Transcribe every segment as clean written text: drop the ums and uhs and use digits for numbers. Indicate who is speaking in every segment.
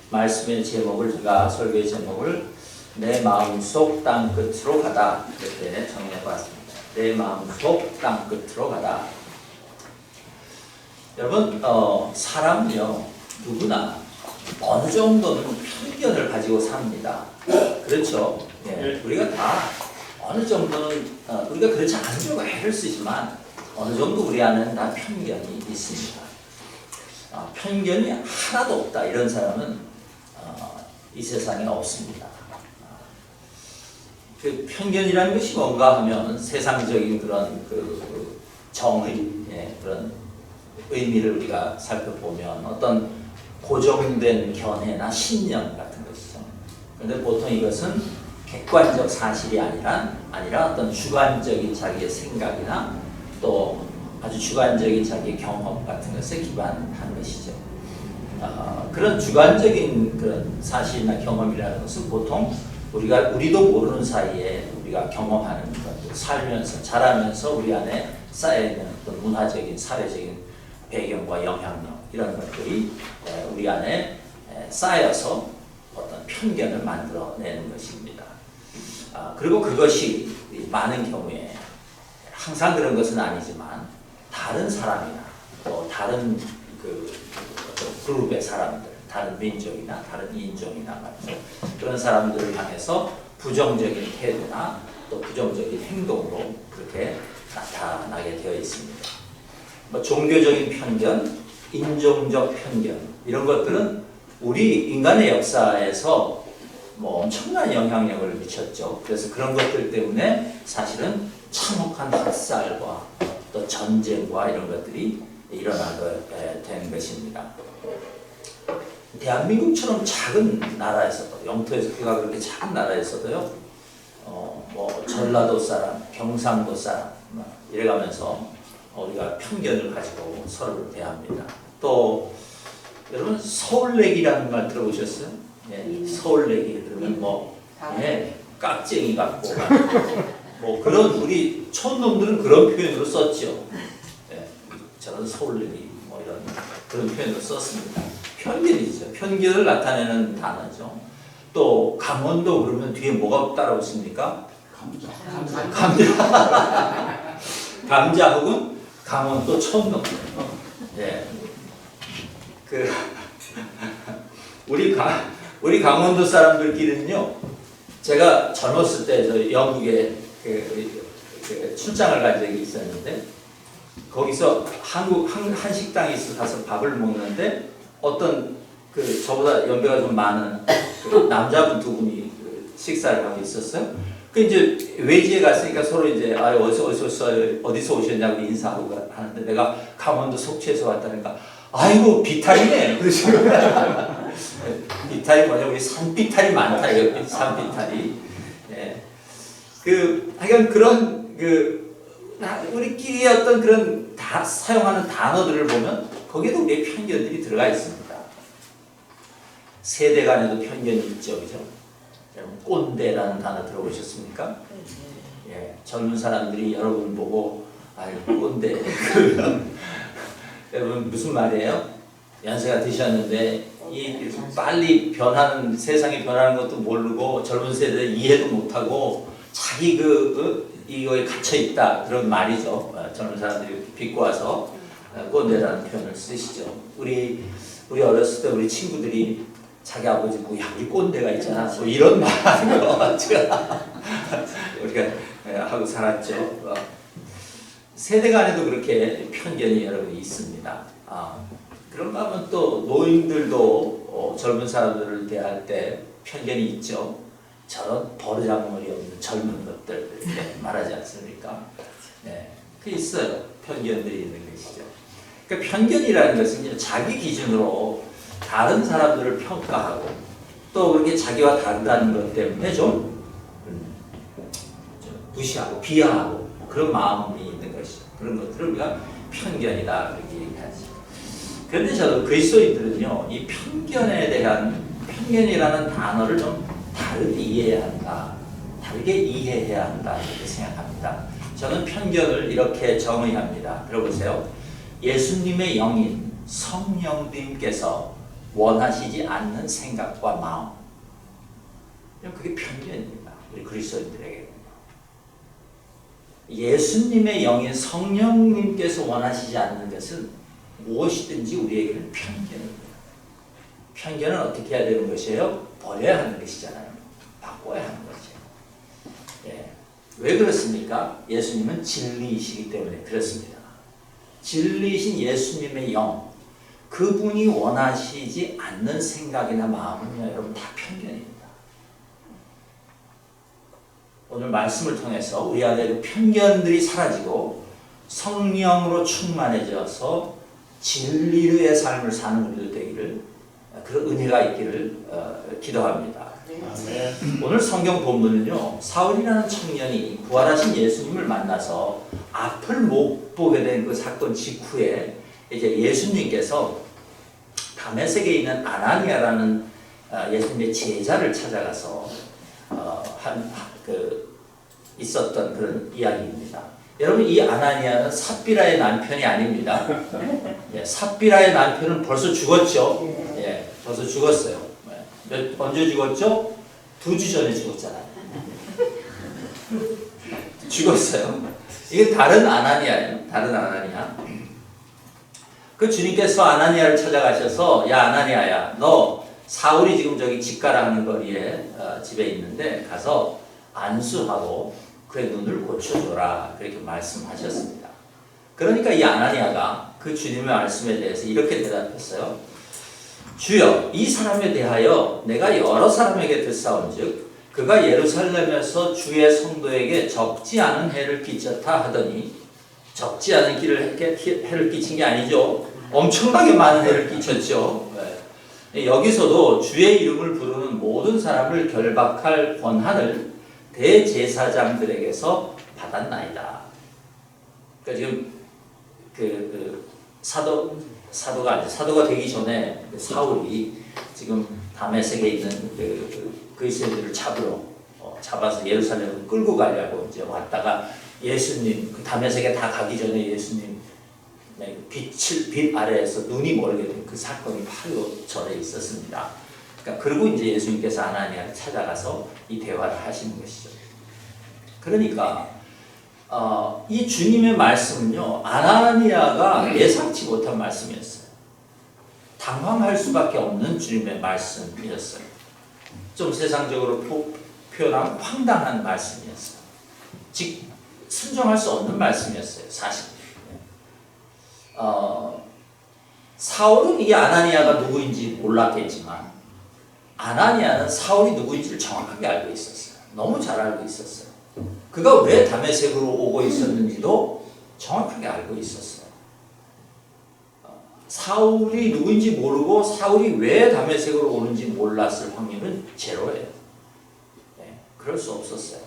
Speaker 1: 말씀의 제목을 제가 설교의 제목을 내 마음속 땅끝으로 가다 이렇게 정리해봤습니다. 내 마음속 땅끝으로 가다. 여러분 사람은요 누구나 어느 정도는 편견을 가지고 삽니다. 그렇죠? 예, 우리가 다 어느 정도는 우리가 그렇지 않으려고 애를 쓰지만 어느 정도 우리 안에는 다 편견이 있습니다. 편견이 하나도 없다 이런 사람은 이 세상에 없습니다. 그 편견이라는 것이 뭔가 하면 세상적인 그런 정의, 그런 의미를 우리가 살펴보면 어떤 고정된 견해나 신념 같은 것이죠. 그런데 보통 이것은 객관적 사실이 아니라 어떤 주관적인 자기의 생각이나 또 아주 주관적인 자기의 경험 같은 것에 기반한 것이죠. 그런 주관적인 그런 사실이나 경험이라는 것은 보통 우리도 모르는 사이에 우리가 경험하는 것, 살면서 자라면서 우리 안에 쌓여있는 어떤 문화적인 사회적인 배경과 영향력 이런 것들이 우리 안에 쌓여서 어떤 편견을 만들어내는 것입니다. 그리고 그것이 많은 경우에 항상 그런 것은 아니지만 다른 사람이나 또 다른 그룹의 사람들, 다른 민족이나 다른 인종이나 같은 그런 사람들을 향해서 부정적인 태도나 또 부정적인 행동으로 그렇게 나타나게 되어 있습니다. 종교적인 편견, 인종적 편견 이런 것들은 우리 인간의 역사에서 엄청난 영향력을 미쳤죠. 그래서 그런 것들 때문에 사실은 참혹한 학살과 또 전쟁과 이런 것들이 일어나게 된 것입니다. 대한민국처럼 작은 나라에서도 영토에서 그가 그렇게 작은 나라에서도요, 전라도 사람, 경상도 사람 이래가면서 우리가 편견을 가지고 서로를 대합니다. 또 여러분 서울내기라는 말 들어보셨어요? 서울내기 그러면 깍쟁이 같고 그런 우리 촌놈들은 그런 표현으로 썼죠. 저는 서울내기 이런 그런 표현으로 썼습니다. 편견이죠. 편견을 나타내는 단어죠. 또 강원도 그러면 뒤에 뭐가 따라오십니까? 감자 혹은 강원도 촌놈. 우리 강원도 사람들끼리는요. 제가 젊었을 때 저 영국에 출장을 간 적이 있었는데 거기서 한국 한식당에 가서 밥을 먹는데 어떤 저보다 연배가 좀 많은 남자분 두 분이 식사를 하고 있었어요. 이제 외지에 갔으니까 서로 이제 어디서 오셨냐고 인사하고 하는데 내가 강원도 속초에서 왔다니까 아이고 비탈이네 그러시고 비탈이 뭐냐 우리 산비탈이 많다 이거 산비탈이 하여간 그런 우리끼리 어떤 그런 사용하는 단어들을 보면 거기에도 우리의 편견들이 들어가 있습니다. 세대 간에도 편견이 있죠, 그죠? 여러분 꼰대라는 단어 들어보셨습니까? 젊은 사람들이 여러분 보고 아유 꼰대 여러분 무슨 말이에요? 연세가 드셨는데 이 빨리 변하는 세상이 변하는 것도 모르고 젊은 세대 이해도 못하고 자기 이거에 갇혀 있다 그런 말이죠. 젊은 사람들이 비꼬아서 꼰대라는 표현을 쓰시죠. 우리 어렸을 때 우리 친구들이 자기 아버지 보고 야 우리 꼰대가 있잖아 이런 말 하는 거 우리가 하고 살았죠. 세대 간에도 그렇게 편견이 여러분 있습니다. 그런가 하면 또 노인들도 젊은 사람들을 대할 때 편견이 있죠. 저런 버르장머리 없는 젊은 것들 이렇게 말하지 않습니까? 그 있어요. 편견들이 있는 것이죠. 그러니까 편견이라는 것은 자기 기준으로 다른 사람들을 평가하고 또 그렇게 자기와 다르다는 것 때문에 좀 무시하고 비하하고 그런 마음이 있는 것이죠. 그런 것들을 우리가 편견이다 그렇게 얘기하죠. 그런데 저도 그리스도인들은요 이 편견이라는 단어를 좀 다르게 이해해야 한다. 다르게 이해해야 한다 이렇게 생각합니다. 저는 편견을 이렇게 정의합니다. 들어보세요. 예수님의 영인 성령님께서 원하시지 않는 생각과 마음. 그게 편견입니다. 우리 그리스도인들에게. 예수님의 영인 성령님께서 원하시지 않는 것은 무엇이든지 우리에게는 편견입니다. 편견은 어떻게 해야 되는 것이에요? 버려야 하는 것이잖아요. 바꿔야 하는 거죠. 예. 왜 그렇습니까? 예수님은 진리이시기 때문에 그렇습니다. 진리이신 예수님의 영, 그분이 원하시지 않는 생각이나 마음은요, 여러분 다 편견입니다. 오늘 말씀을 통해서 우리 안에 그 편견들이 사라지고 성령으로 충만해져서 진리의 삶을 사는 우리들 되기를, 그런 은혜가 있기를 기도합니다. 오늘 성경 본문은요, 사울이라는 청년이 부활하신 예수님을 만나서 앞을 못 보게 된 그 사건 직후에 이제 예수님께서 다메섹에 있는 아나니아라는 예수님의 제자를 찾아가서 있었던 그런 이야기입니다. 여러분, 이 아나니아는 삽비라의 남편이 아닙니다. 예, 삽비라의 남편은 벌써 죽었죠. 예, 벌써 죽었어요. 언제 죽었죠? 2주 전에 죽었잖아요. 죽었어요. 이게 다른 아나니아예요. 다른 아나니아. 그 주님께서 아나니아를 찾아가셔서, 야 아나니아야, 너 사울이 지금 저기 집가라는 거리에 집에 있는데 가서 안수하고 그의 눈을 고쳐줘라, 그렇게 말씀하셨습니다. 그러니까 이 아나니아가 그 주님의 말씀에 대해서 이렇게 대답했어요. 주여, 이 사람에 대하여 내가 여러 사람에게 듣사온즉 그가 예루살렘에서 주의 성도에게 적지 않은 해를 끼쳤다 하더니, 적지 않은 해를 끼친 게 아니죠. 엄청나게 많은 해를 끼쳤죠. 여기서도 주의 이름을 부르는 모든 사람을 결박할 권한을 대제사장들에게서 받았나이다. 그러니까 지금 사도가 되기 전에 사울이 지금 다메섹에 있는 그리스도인들을 잡아서 예루살렘을 끌고 가려고 이제 왔다가, 예수님 그 다메섹에 다 가기 전에 예수님 빛 아래에서 눈이 멀게 된 그 사건이 바로 전에 있었습니다. 그러니까 그리고 이제 예수님께서 아나니아를 찾아가서 이 대화를 하시는 것이죠. 그러니까 이 주님의 말씀은요, 아나니아가 예상치 못한 말씀이었어요. 당황할 수밖에 없는 주님의 말씀이었어요. 좀 세상적으로 표현하면 황당한 말씀이었어요. 즉 순종할 수 없는 말씀이었어요. 사실. 사울은 이 아나니아가 누구인지 몰랐겠지만 아나니아는 사울이 누구인지를 정확하게 알고 있었어요. 너무 잘 알고 있었어요. 그가 왜 다메섹으로 오고 있었는지도 정확하게 알고 있었어요. 사울이 누구인지 모르고 사울이 왜 다메섹으로 오는지 몰랐을 확률은 제로예요. 네, 그럴 수 없었어요.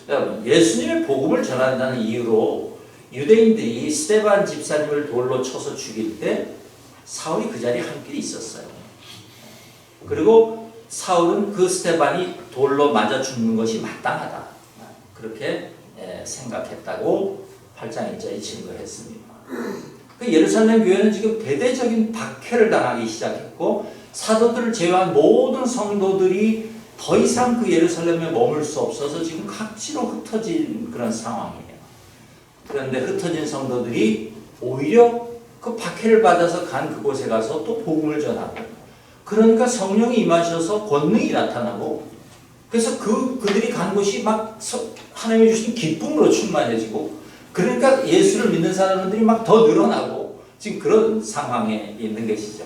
Speaker 1: 여러분, 예수님의 복음을 전한다는 이유로 유대인들이 스데반 집사님을 돌로 쳐서 죽일 때 사울이 그 자리에 함께 있었어요. 그리고 사울은 그 스데반이 돌로 맞아 죽는 것이 마땅하다, 그렇게 생각했다고 8장 1절에 증거했습니다. 그 예루살렘 교회는 지금 대대적인 박해를 당하기 시작했고, 사도들을 제외한 모든 성도들이 더 이상 그 예루살렘에 머물 수 없어서 지금 각지로 흩어진 그런 상황이에요. 그런데 흩어진 성도들이 오히려 그 박해를 받아서 간 그곳에 가서 또 복음을 전하고, 그러니까 성령이 임하셔서 권능이 나타나고, 그래서 그들이 간 곳이 막 하나님이 주신 기쁨으로 충만해지고, 그러니까 예수를 믿는 사람들이 막 더 늘어나고, 지금 그런 상황에 있는 것이죠.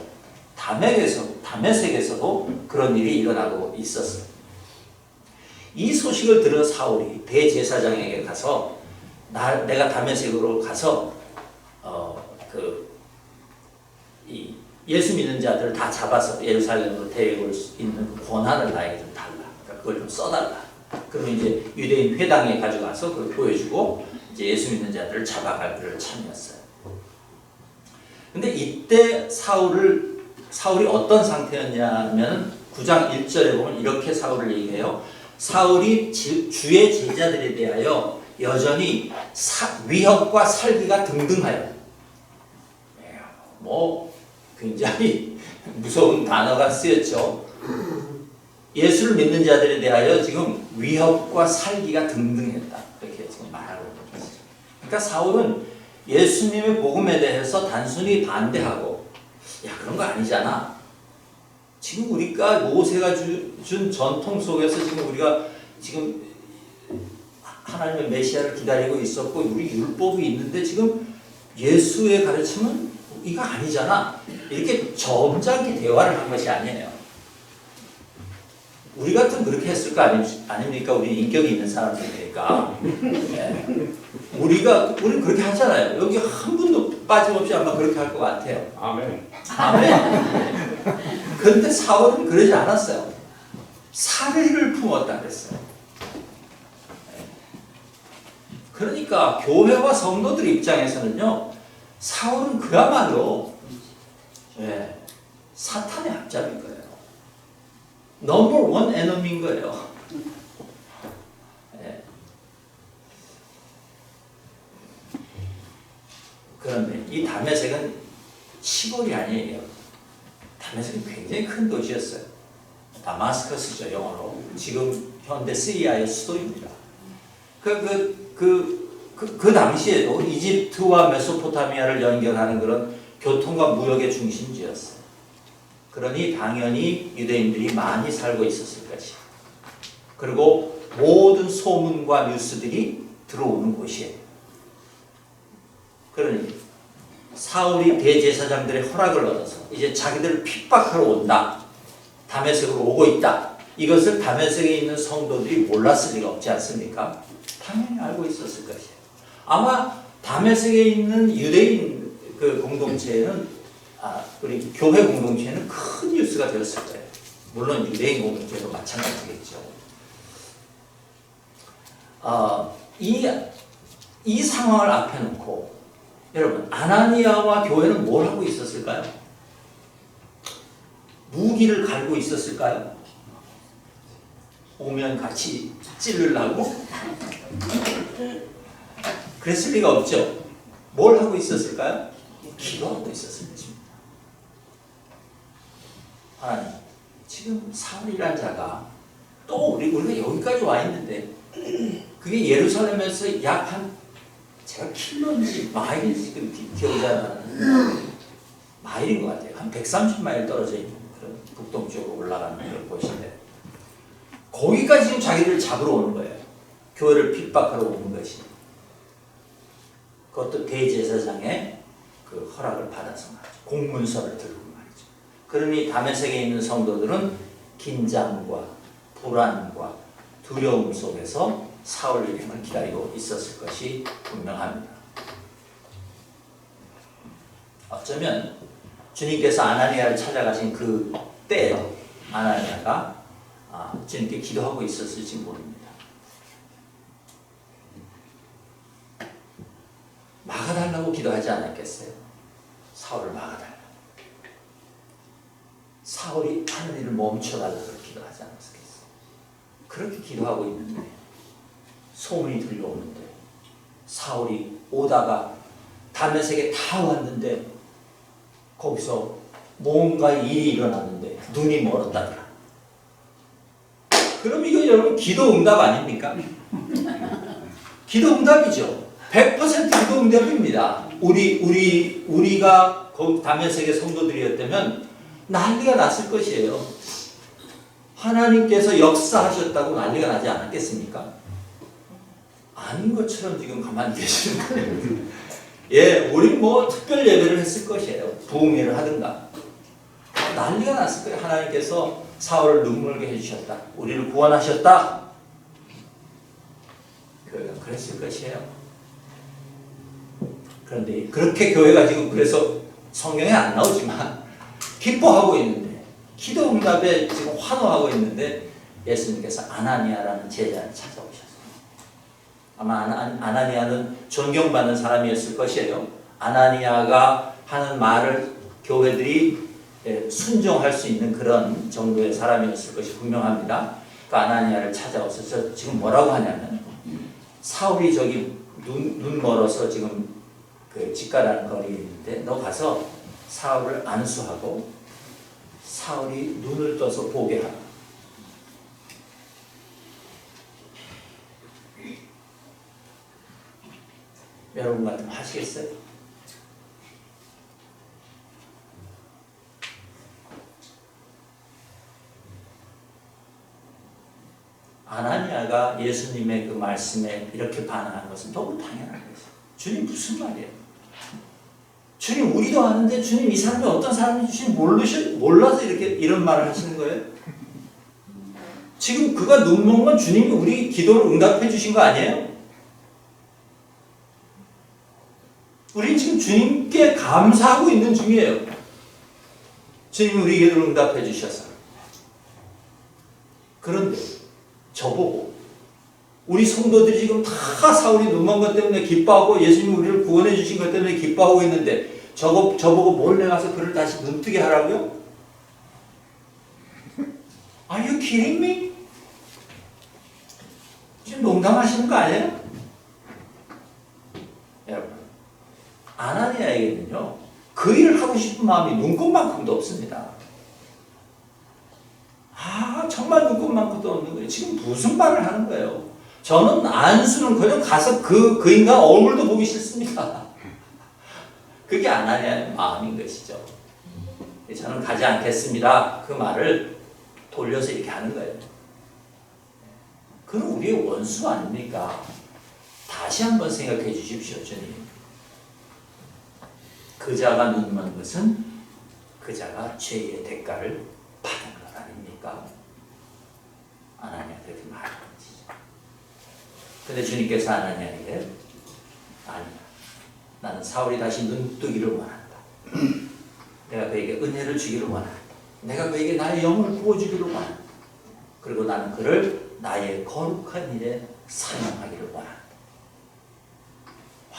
Speaker 1: 다메섹에서도 그런 일이 일어나고 있었어요. 이 소식을 들은 사울이 대제사장에게 가서, 내가 다메섹으로 가서 이 예수 믿는 자들을 다 잡아서 예루살렘으로 데려올 수 있는 그 권한을 나에게 좀 달라. 그러니까 그걸 좀 써달라. 그러면 이제 유대인 회당에 가져가서 그걸 보여주고 이제 예수 믿는 자들을 잡아갈 그를 참이었어요. 근데 이때 사울이 어떤 상태였냐면 9장 1절에 보면 이렇게 사울을 얘기해요. 사울이 주의 제자들에 대하여 여전히 위협과 살기가 등등하여, 굉장히 무서운 단어가 쓰였죠. 예수를 믿는 자들에 대하여 지금 위협과 살기가 등등했다. 그렇게 지금 말하고 있습니다. 그러니까 사울은 예수님의 복음에 대해서 단순히 반대하고 야 그런 거 아니잖아. 지금 우리가 모세가 준 전통 속에서 지금 우리가 지금 하나님의 메시아를 기다리고 있었고 우리 율법이 있는데 지금 예수의 가르침은 이거 아니잖아. 이렇게 점잖게 대화를 한 것이 아니에요. 우리 같으면 그렇게 했을 거 아닙니까? 우리 인격이 있는 사람들이니까. 네. 우리는 그렇게 하잖아요. 여기 한 분도 빠짐없이 아마 그렇게 할 것 같아요.
Speaker 2: 아멘.
Speaker 1: 아멘. 그런데 사울은 그러지 않았어요. 사리를 품었다 그랬어요. 그러니까 교회와 성도들 입장에서는요, 사울은 그야말로 사탄의 앞잡이인 거예요. 넘버 원 에너미인 거예요. 그런데 이 다메섹은 시골이 아니에요. 다메섹은 굉장히 큰 도시였어요. 다마스커스죠, 영어로. 지금 현대 시리아의 수도입니다. 그 당시에도 이집트와 메소포타미아를 연결하는 그런 교통과 무역의 중심지였어요. 그러니 당연히 유대인들이 많이 살고 있었을 것이야. 그리고 모든 소문과 뉴스들이 들어오는 곳이에요. 그러니 사울이 대제사장들의 허락을 얻어서 이제 자기들을 핍박하러 온다. 다메섹으로 오고 있다. 이것을 다메섹에 있는 성도들이 몰랐을 리가 없지 않습니까? 당연히 알고 있었을 것이에요. 아마 다메섹에 있는 유대인 그 공동체에는 우리 교회 공동체에는 큰 뉴스가 되었을 거예요. 물론 유대인 공동체도 마찬가지겠죠. 이 상황을 앞에 놓고 여러분 아나니아와 교회는 뭘 하고 있었을까요? 무기를 갈고 있었을까요? 오면 같이 찌르려고? 그랬을 리가 없죠. 뭘 하고 있었을까요? 기도하고 있었을 것입니다. 하나님, 지금 사울이라는 자가 또 우리가 여기까지 와 있는데 그게 예루살렘에서 약 한 제가 킬로인지 마일인지 지금 기억이 잘 나는 마일인 것 같아요. 한 130마일 떨어져 있는 그런 북동쪽으로 올라가는 그런 곳인데 거기까지 지금 자기를 잡으러 오는 거예요. 교회를 핍박하러 오는 것이. 그것도 대제사장의 그 허락을 받아서 말이죠. 공문서를 들고 말이죠. 그러니 다메섹에 있는 성도들은 긴장과 불안과 두려움 속에서 사울 여행을 기다리고 있었을 것이 분명합니다. 어쩌면 주님께서 아나니아를 찾아가신 그 때에 아나니아가 주님께 기도하고 있었을지 모릅니다. 막아달라고 기도하지 않았겠어요? 사울을 막아달라고. 사울이 하는 일을 멈춰달라고 기도하지 않았겠어요? 그렇게 기도하고 있는데 소문이 들려오는데 사울이 오다가 다메섹에 다 왔는데 거기서 뭔가 일이 일어났는데 눈이 멀었다더라. 그럼 이거 여러분 기도 응답 아닙니까? 기도 응답이죠. 100% 기도 응답입니다. 우리가 거기 다메섹의 성도들이었다면 난리가 났을 것이에요. 하나님께서 역사하셨다고 난리가 나지 않았겠습니까? 아닌 것처럼 지금 가만히 계시는 거예요. 예, 우리 뭐 특별 예배를 했을 것이에요. 부흥회를 하든가. 난리가 났을 거예요. 하나님께서 사울을 눈물게 해주셨다. 우리를 구원하셨다. 교회가 그랬을 것이에요. 그런데 그렇게 교회가 지금 그래서 성경에 안 나오지만 기뻐하고 있는데 기도 응답에 지금 환호하고 있는데 예수님께서 아나니아라는 제자를 찾아오셨어요. 아마 아나니아는 존경받는 사람이었을 것이에요. 아나니아가 하는 말을 교회들이 순종할 수 있는 그런 정도의 사람이었을 것이 분명합니다. 그 아나니아를 찾아와서 지금 뭐라고 하냐면 사울이 저기 눈 멀어서 지금 그 집가라는 거리에 있는데 너 가서 사울을 안수하고 사울이 눈을 떠서 보게 하라. 여러분 같으면 하시겠어요? 아나니아가 예수님의 그 말씀에 이렇게 반응한 것은 너무 당연한 거죠. 주님 무슨 말이에요? 주님 우리도 아는데 주님 이 사람이 어떤 사람인지 주님 몰라서 이런 말을 하시는 거예요? 지금 그가 눈먼 건 주님이 우리 기도를 응답해 주신 거 아니에요? 우리 지금 주님께 감사하고 있는 중이에요. 주님이 우리 기도를 응답해 주셔서. 그런데 저보고 우리 성도들이 지금 다 사울이 눈먼 것 때문에 기뻐하고 예수님이 우리를 구원해 주신 것 때문에 기뻐하고 있는데 저보고 몰래 가서 그를 다시 눈뜨게 하라고요? Are you kidding me? 지금 농담하시는 거 아니에요? 여러분, 아나니아에게는요 그 일을 하고 싶은 마음이 눈꽃만큼도 없습니다. 정말 눈꽃만큼도 없는 거예요. 지금 무슨 말을 하는 거예요? 저는 안수는 그냥 가서 그 인간 얼굴도 보기 싫습니다. 그게 아나니아의 마음인 것이죠. 저는 가지 않겠습니다. 그 말을 돌려서 이렇게 하는 거예요. 그는 우리의 원수 아닙니까? 다시 한번 생각해 주십시오, 주님. 그 자가 눈먼 것은 그 자가 죄의 대가를 받은 것 아닙니까? 아나니아 그렇게 말하는 거지. 근데 주님께서 아나니아에게 아니야. 나는 사울이 다시 눈뜨기를 원한다. 내가 그에게 은혜를 주기를 원한다. 내가 그에게 나의 영을 부어주기를 원한다. 그리고 나는 그를 나의 거룩한 일에 사용하기를 원한다. 와,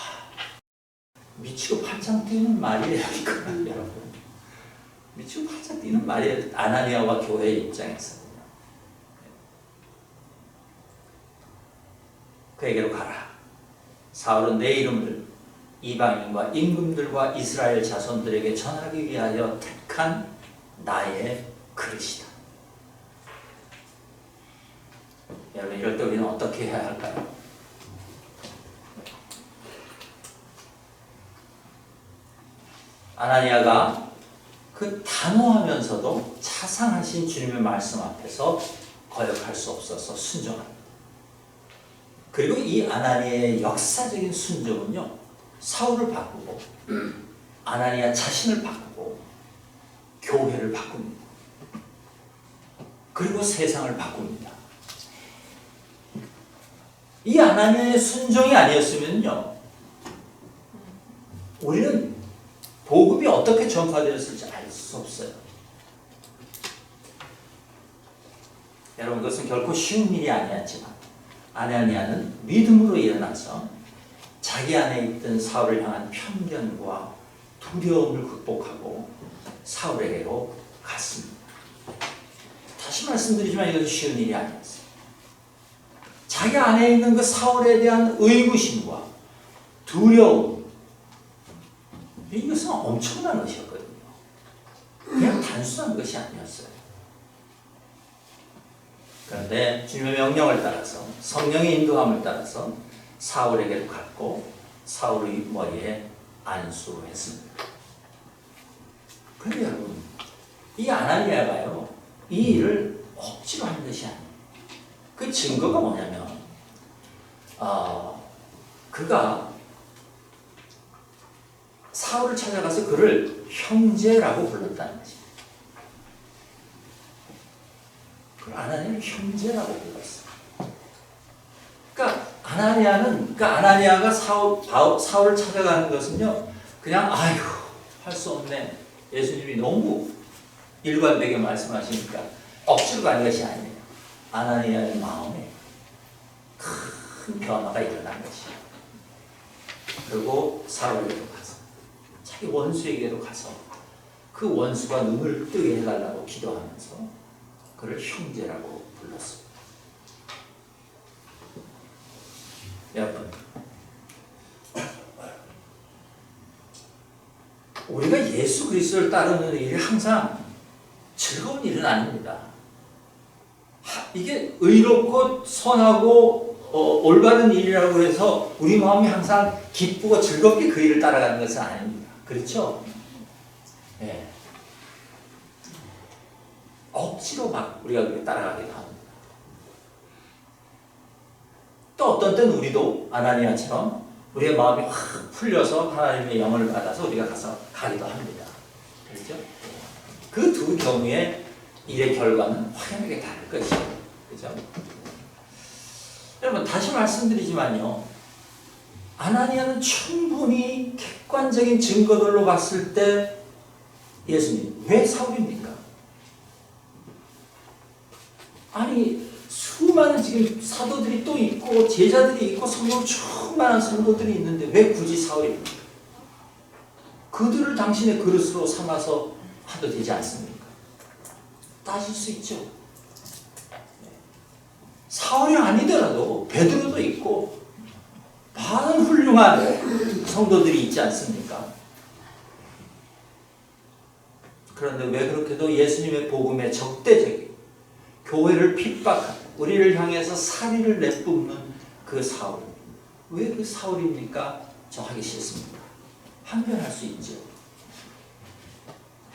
Speaker 1: 미치고 팔짱 뛰는 말이에요, 이거는 여러분. 미치고 팔짱 뛰는 말이에요. 아나니아와 교회의 입장에서는요. 그에게로 가라. 사울은 내 이름을 이방인과 임금들과 이스라엘 자손들에게 전하기 위하여 택한 나의 그릇이다. 여러분, 이럴 때 우리는 어떻게 해야 할까요? 아나니아가 그 단호하면서도 차상하신 주님의 말씀 앞에서 거역할 수 없어서 순종합니다. 그리고 이 아나니아의 역사적인 순종은요, 사울을 바꾸고 아나니아 자신을 바꾸고 교회를 바꿉니다. 그리고 세상을 바꿉니다. 이 아나니아의 순종이 아니었으면요, 우리는 복음이 어떻게 전파되었을지 알 수 없어요. 여러분, 그것은 결코 쉬운 일이 아니었지만 아나니아는 믿음으로 일어나서 자기 안에 있던 사울을 향한 편견과 두려움을 극복하고 사울에게로 갔습니다. 다시 말씀드리지만 이것은 쉬운 일이 아니었어요. 자기 안에 있는 그 사울에 대한 의구심과 두려움, 이것은 엄청난 것이었거든요. 그냥 단순한 것이 아니었어요. 그런데 주님의 명령을 따라서, 성령의 인도함을 따라서 사울에게로 갔고 사울의 머리에 안수했습니다. 그런데 여러분, 이 아나니아가요, 이 일을 억지로 한 것이 아니에요. 그 증거가 뭐냐면, 그가 사울을 찾아가서 그를 형제라고 불렀다는 거지. 그걸 아나니아는 형제라고 불렀어. 그러니까 아나니아가 사울을 찾아가는 것은요, 그냥 아이고 할 수 없네. 예수님이 너무 일관되게 말씀하시니까 억지로 가는 것이 아니에요. 아나니아의 마음에 큰 변화가 일어난 것이에요. 그리고 사울에게로 가서, 자기 원수에게로 가서 그 원수가 눈을 뜨게 해달라고 기도하면서 그를 형제라고 불렀습니다. 여러분, 우리가 예수 그리스도를 따르는 일이 항상 즐거운 일은 아닙니다. 이게 의롭고 선하고 올바른 일이라고 해서 우리 마음이 항상 기쁘고 즐겁게 그 일을 따라가는 것은 아닙니다. 그렇죠? 네. 억지로 막 우리가 그렇게 따라가기도 합니다. 또 어떤 때는 우리도 아나니아처럼 우리의 마음이 확 풀려서 하나님의 영을 받아서 우리가 가기도 합니다. 그렇죠? 그 두 경우에 일의 결과는 확연하게 다를 것이에요. 그죠? 여러분, 다시 말씀드리지만요, 아나니아는 충분히 객관적인 증거들로 봤을 때 예수님, 왜 사울입니까? 아니, 수많은 지금 사도들이 또 있고 제자들이 있고 성령 충만한 성도들이 있는데 왜 굳이 사울입니까? 그들을 당신의 그릇으로 삼아서 하도 되지 않습니까? 따질 수 있죠. 사울이 아니더라도 베드로도 있고 많은 훌륭한 성도들이 있지 않습니까? 그런데 왜 그렇게도 예수님의 복음에 적대적이고 교회를 핍박하고 우리를 향해서 사리를 내뿜는 그 사울, 왜 그 사울입니까? 저 하기 싫습니다. 항변할 수 있죠.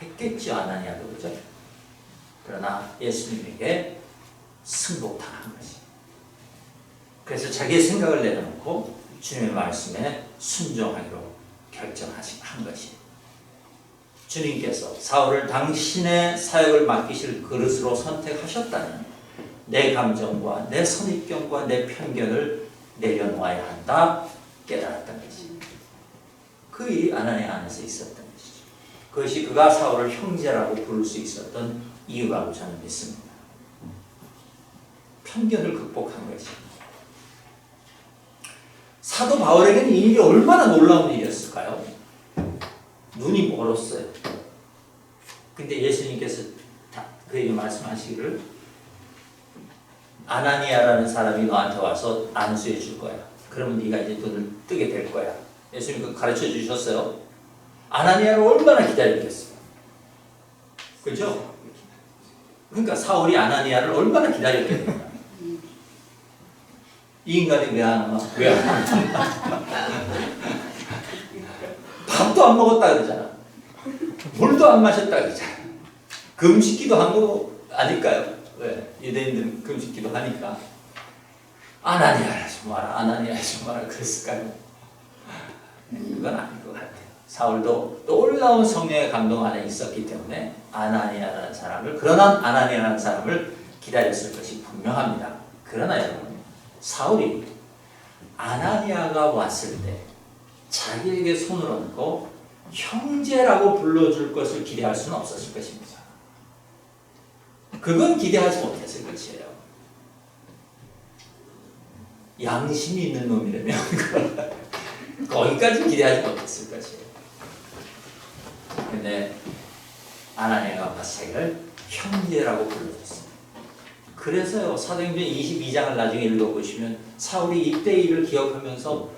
Speaker 1: 했겠죠, 아나니아도. 그죠? 그러나 예수님에게 승복당한 것이. 그래서 자기의 생각을 내려놓고 주님의 말씀에 순종하기로 결정한 것이. 주님께서 사울을 당신의 사역을 맡기실 그릇으로 선택하셨다면 내 감정과 내 선입견과 내 편견을 내려놓아야 한다 깨달았던 것이. 그 일이 아나니아 안에서 있었던 것이죠. 그것이 그가 사울을 형제라고 부를 수 있었던 이유라고 저는 믿습니다. 편견을 극복한 것이. 사도 바울에게는 이 일이 얼마나 놀라운 일이었을까요? 눈이 멀었어요. 근데 예수님께서 그에게 말씀하시기를 아나니아라는 사람이 너한테 와서 안수해 줄 거야. 그러면 네가 이제 눈을 뜨게 될 거야. 예수님 그 가르쳐 주셨어요. 아나니아를 얼마나 기다렸겠어요. 그렇죠? 그러니까 사울이 아나니아를 얼마나 기다렸겠느냐. 이 인간이 왜 안 와? 왜 안 와? 밥도 안 먹었다 그러잖아. 물도 안 마셨다 그러잖아. 금식기도 한 거 아닐까요? 왜? 유대인들은 금식기도 하니까. 아나니아 좀 와라, 아나니아 좀 와라 그랬을까요? 그건 아닌 것 같아요. 사울도 놀라운 성령의 감동 안에 있었기 때문에 아나니아라는 사람을, 그러나 아나니아라는 사람을 기다렸을 것이 분명합니다. 그러나 여러분, 사울이 아나니아가 왔을 때 자기에게 손을 얹고 형제라고 불러줄 것을 기대할 수는 없었을 것입니다. 그건 기대하지 못했을 것이에요. 양심이 있는 놈이라면 거기까지 기대하지 못했을 것이에요. 근데 아나니아가 와서 자기를 형제라고 불러줬어요. 그래서요, 사도행전 22장을 나중에 읽어보시면 사울이 이때 일을 기억하면서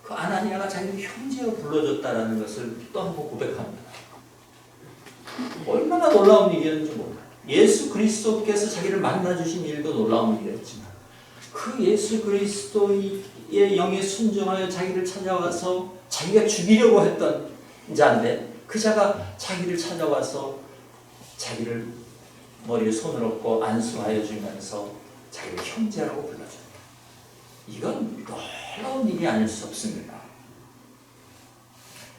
Speaker 1: 그 아나니아가 자기를 형제로 불러줬다는 것을 또 한 번 고백합니다. 얼마나 놀라운 일이었는지 몰라요. 예수 그리스도께서 자기를 만나주신 일도 놀라운 일이었지만 그 예수 그리스도의 영에 순종하여 자기를 찾아와서 자기가 죽이려고 했던 자인데 그 자가 자기를 찾아와서 자기를 머리에 손을 얹고 안수하여 주면서 자기를 형제라고 불러줬다. 이건 놀라운 일이 아닐 수 없습니다.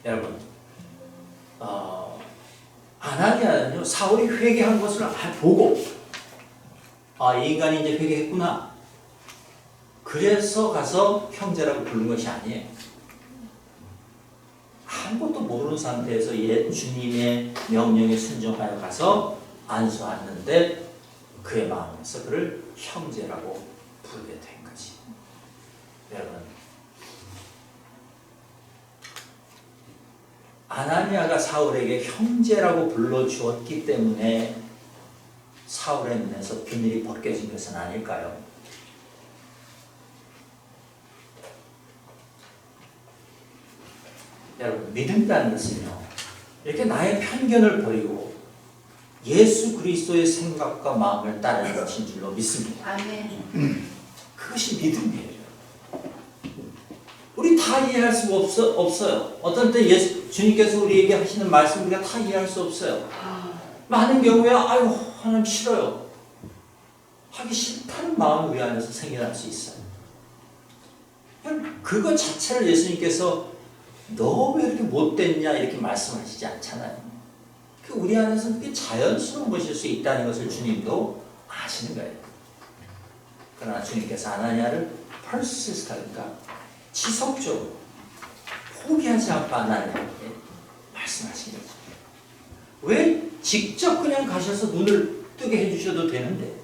Speaker 1: 여러분, 아나니아는요, 사울이 회개한 것을 보고 이 인간이 이제 회개했구나. 그래서 가서 형제라고 부른 것이 아니에요. 아무것도 모르는 상태에서 옛 주님의 명령에 순종하여 가서 안수하는데 그의 마음에서 그를 형제라고 부르게 된 것이. 여러분, 아나니아가 사울에게 형제라고 불러주었기 때문에 사울의 눈에서 비늘이 벗겨진 것은 아닐까요? 여러분, 믿음이라는 것은요, 이렇게 나의 편견을 버리고 예수 그리스도의 생각과 마음을 따르는 것인 줄로 믿습니다.
Speaker 2: 아멘.
Speaker 1: 그것이 믿음이에요. 우리 다 이해할 수가 없어요. 어떤 때 주님께서 우리에게 하시는 말씀 우리가 다 이해할 수 없어요. 많은 경우에 아유 하나님 싫어요. 하기 싫다는 마음이 우리 안에서 생겨날 수 있어요. 그것 자체를 예수님께서 너 왜 이렇게 못됐냐 이렇게 말씀하시지 않잖아요. 우리 안에서 그게 자연스러운 것일 수 있다는 것을 주님도 아시는 거예요. 그러나 주님께서 아나니아를 퍼시스트하니까 지속적으로 포기하지 않고 아나니아에게 말씀하신 거죠. 왜 직접 그냥 가셔서 눈을 뜨게 해주셔도 되는데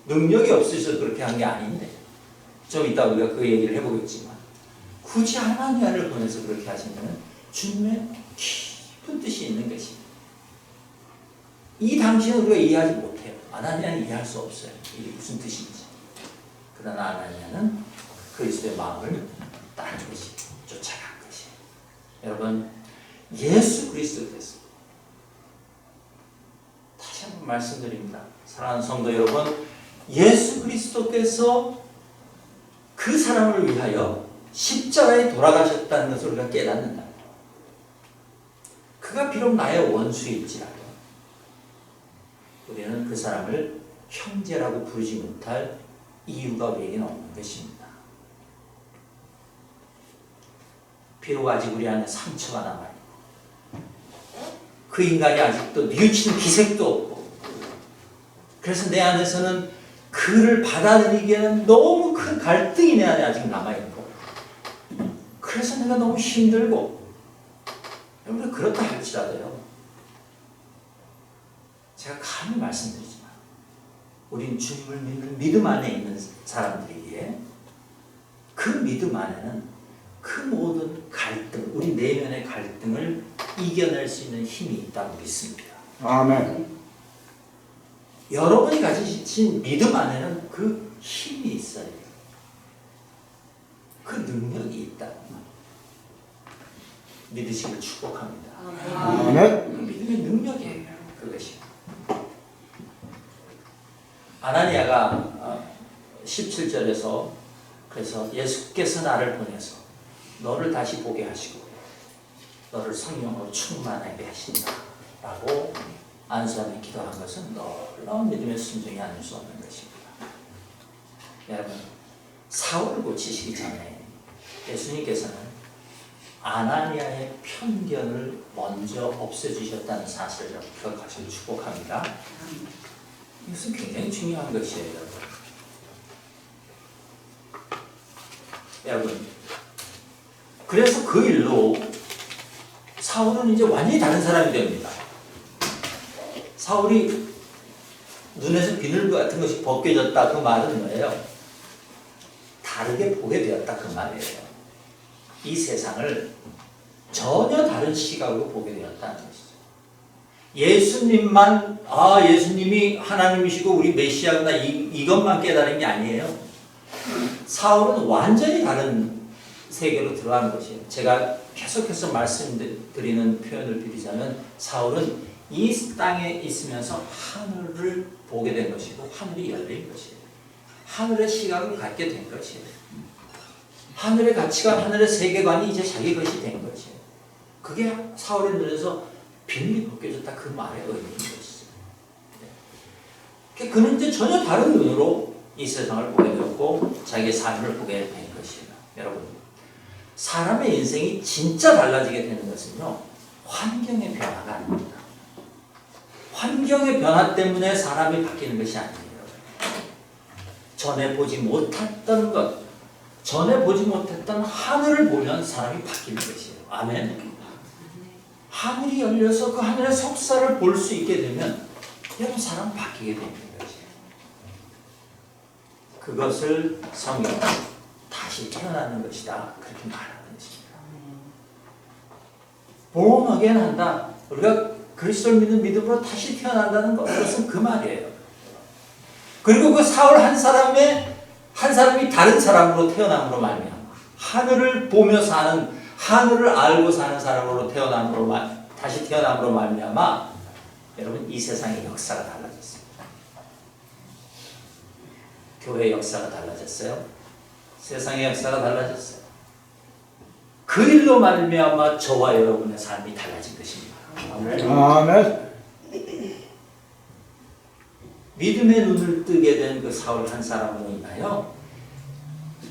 Speaker 1: 능력이 없으셔서 그렇게 한 게 아닌데 좀 이따 우리가 그 얘기를 해보겠지만 굳이 아나니아를 보내서 그렇게 하시면 주님의 깊은 뜻이 있는 것입니다. 이 당시는 우리가 이해하지 못해요. 아나니아는 이해할 수 없어요. 이게 무슨 뜻인지. 그러나 아나니아는 그리스도의 마음을 따른 것이 쫓아간 것이에요. 여러분 예수 그리스도께서 다시 한번 말씀드립니다. 사랑하는 성도 여러분, 예수 그리스도께서 그 사람을 위하여 십자가에 돌아가셨다는 것을 우리가 깨닫는다. 그가 비록 나의 원수일지라도 우리는 그 사람을 형제라고 부르지 못할 이유가 우리에게는 없는 것입니다. 비록 아직 우리 안에 상처가 남아있고 그 인간이 아직도 뉘우치는 기색도 없고 그래서 내 안에서는 그를 받아들이기에는 너무 큰 갈등이 내 안에 아직 남아있고 그래서 내가 너무 힘들고 여러분 그렇다 할지라도요 제가 감히 말씀드리지만 우린 주님을 믿는 믿음 안에 있는 사람들이기에 그 믿음 안에는 그 모든 갈등, 우리 내면의 갈등을 이겨낼 수 있는 힘이 있다고 믿습니다.
Speaker 3: 아멘.
Speaker 1: 여러분이 가지신 믿음 안에는 그 힘이 있어요. 그 능력이 있다. 믿으시길 축복합니다.
Speaker 3: 아멘.
Speaker 1: 그 믿음의 능력이에요. 그것이. 아나니아가 17절에서 그래서 예수께서 나를 보내서 너를 다시 보게 하시고 너를 성령으로 충만하게 하신다 라고 안수하며 기도한 것은 놀라운 믿음의 순종이 아닐 수 없는 것입니다. 여러분 사울을 고치시기 전에 예수님께서는 아나니아의 편견을 먼저 없애주셨다는 사실을 기억하시길 축복합니다. 이것은 굉장히 중요한 것이에요. 여러분 그래서 그 일로 사울은 이제 완전히 다른 사람이 됩니다. 사울이 눈에서 비늘 같은 것이 벗겨졌다 그 말은 뭐예요? 다르게 보게 되었다 그 말이에요. 이 세상을 전혀 다른 시각으로 보게 되었다는 것이죠. 예수님만 예수님이 하나님이시고 우리 메시아구나 이것만 깨달은 게 아니에요. 사울은 완전히 다른 세계로 들어가는 것이에요. 제가 계속해서 말씀드리는 표현을 드리자면 사울은 이 땅에 있으면서 하늘을 보게 된 것이고 하늘이 열린 것이에요. 하늘의 시각을 갖게 된 것이에요. 하늘의 가치관, 하늘의 세계관이 이제 자기 것이 된 것이에요. 그게 사울의 눈에서 비늘이 벗겨졌다 그 말의 의미인 것이죠. 그는 이제 전혀 다른 눈으로 이 세상을 보게 되었고 자기의 삶을 보게 된 것이에요. 여러분 사람의 인생이 진짜 달라지게 되는 것은요 환경의 변화가 아닙니다. 환경의 변화 때문에 사람이 바뀌는 것이 아니에요. 전에 보지 못했던 것, 전에 보지 못했던 하늘을 보면 사람이 바뀌는 것이에요. 아멘. 하늘이 열려서 그 하늘의 속살을 볼 수 있게 되면 여러분 사람 바뀌게 되는 것이에요. 그것을 성경은 다시 태어나는 것이다 그렇게 말하는 것입니다. born again 한다. 우리가 그리스도를 믿는 믿음으로 다시 태어난다는 것은 그 말이에요. 그리고 그 사울 한 사람이 다른 사람으로 태어남으로 말미암아 하늘을 보며 사는 하늘을 알고 사는 사람으로 태어남으로 다시 태어남으로 말미암아 여러분 이 세상의 역사가 달라졌습니다. 교회의 역사가 달라졌어요. 세상의 역사가 달라졌어요. 그 일로 말미암아 저와 여러분의 삶이 달라진 것입니다.
Speaker 3: 아멘.
Speaker 1: 믿음의 눈을 뜨게 된 그 사울 한 사람으로 인하여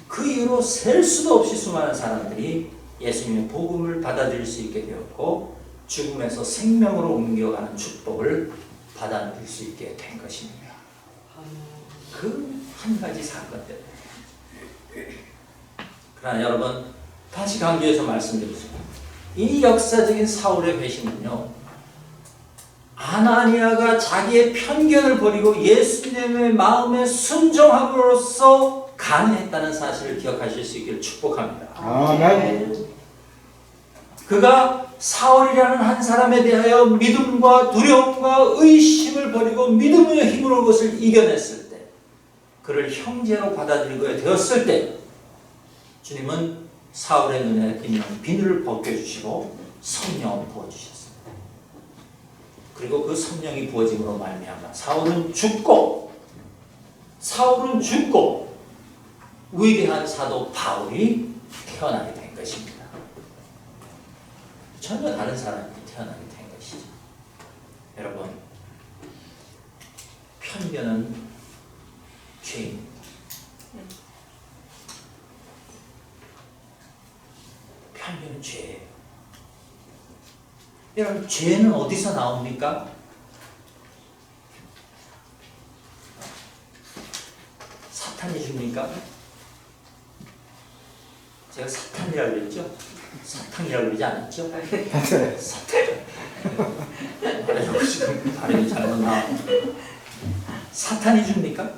Speaker 1: 그 이후로 셀 수도 없이 수많은 사람들이 예수님의 복음을 받아들일 수 있게 되었고 죽음에서 생명으로 옮겨가는 축복을 받아들일 수 있게 된 것입니다. 그 한 가지 사건 때문에. 그러나 여러분 다시 강조해서 말씀드리겠습니다. 이 역사적인 사울의 배신은요, 아나니아가 자기의 편견을 버리고 예수님의 마음에 순종함으로써 가능했다는 사실을 기억하실 수 있기를 축복합니다.
Speaker 3: 아멘.
Speaker 1: 그가 사울이라는 한 사람에 대하여 믿음과 두려움과 의심을 버리고 믿음의 힘으로 그것을 이겨냈을 때, 그를 형제로 받아들이게 되었을 때, 주님은 사울의 눈에 있는 비늘을 벗겨주시고 성령을 부어주셨습니다. 그리고 그 성령이 부어짐으로 말미암아 사울은 죽고 위대한 사도 바울이 태어나게 된 것입니다. 전혀 다른 사람이 태어나게 된 것이죠. 여러분, 편견은 죄입니다. 편견은 죄예요. 여러분, 죄는 어디서 나옵니까? 사탄이 줍니까? 제가 사탄이라고 그랬죠? 사탄이라고 그러지 않았죠? 사탄. 지금 발음이 잘못 나와요. 사탄이 줍니까?